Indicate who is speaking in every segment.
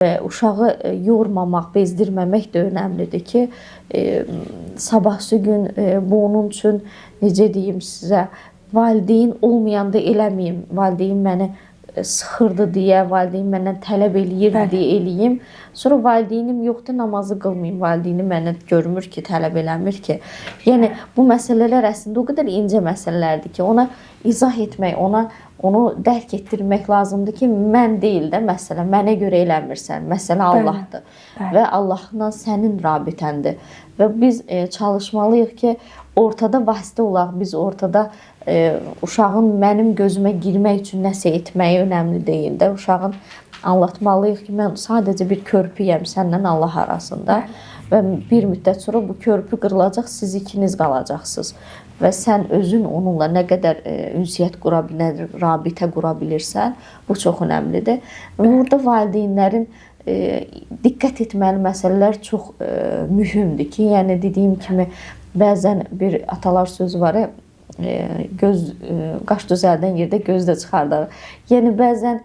Speaker 1: Uşağı yormamaq, bezdirməmək də önəmlidir ki, sabahsı gün bu onun üçün, necə deyim sizə, valideyn olmayanda eləməyim, valideyn məni sıxırdı deyə, valideyn məndən tələb eləyirdi deyə eləyim. Sonra valideynim yoxdur, namazı qılmayım, valideynim mənə görmür ki, tələb eləmir ki. Yəni, bu məsələlər əslində o qədər incə məsələlərdir ki, ona izah etmək, onu dərk etdirmək lazımdır ki, mən deyil də məsələ, mənə görə eləmirsən, məsələ Allahdır. Və Allahla sənin rabitəndir. Və biz çalışmalıyıq ki, ortada vasitə olaq, biz ortada uşağın mənim gözümə girmək üçün nəsə etməyi önəmli deyil də. Uşağın anlatmalıyıq ki, mən sadəcə bir körpüyəm səndən Allah arasında və bir müddət sonra bu körpü qırılacaq, siz ikiniz qalacaqsınız. Və sən özün onunla nə qədər ünsiyyət qura bilir, rabitə qura bilirsən, bu çox önəmlidir. Və burada valideynlərin diqqət etməli məsələlər çox mühümdür ki, yəni dediyim kimi, bəzən bir atalar sözü var, qaş düzəldən yerdə göz də çıxardar. Yəni, bəzən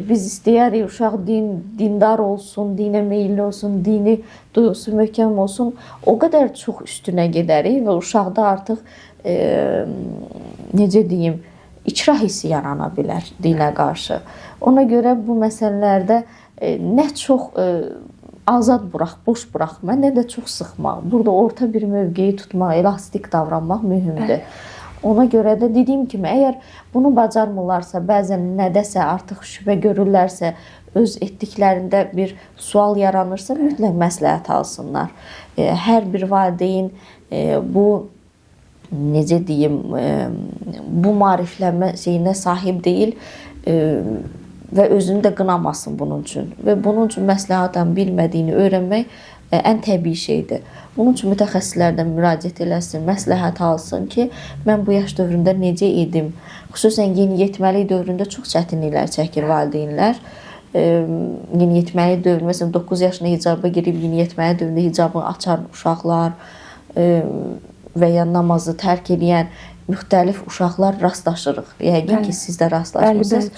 Speaker 1: biz istəyərik, uşaq dindar olsun, dinə meyilli olsun, dini duyğusu möhkəm olsun. O qədər çox üstünə gedərik və uşaqda artıq, necə deyim, ikrah hissi yarana bilər dinə qarşı. Ona görə bu məsələlərdə nə çox azad burax, boş buraxma, nə də çox sıxmaq. Burada orta bir mövqeyi tutmaq, elastik davranmaq mühümdür. Ona görə də dediyim kimi, əgər bunu bacarmırlarsa, bəzən nədəsə artıq şübhə görürlərsə, öz etdiklərində bir sual yaranırsa, mütləq məsləhət alsınlar. Hər bir valideyn bu, necə deyim, bu maariflənmə şeyinə sahib deyil və özünü də qınamasın bunun üçün. Və bunun üçün məsləhətən bilmədiyini öyrənmək ən təbii şeydir. Bunun üçün mütəxəssislərdən müraciət eləsin, məsləhət alsın ki, mən bu yaş dövründə necə edim? Xüsusən yeniyetməlik dövründə çox çətinliklər çəkir valideynlər. Yeniyetməlik dövründə, məsələn, 9 yaşında hicaba girib, yeniyetməlik dövründə hicabını açan uşaqlar və ya namazı tərk edən müxtəlif uşaqlar rastlaşırıq. Yəqin ki, siz də rastlaşmısınız.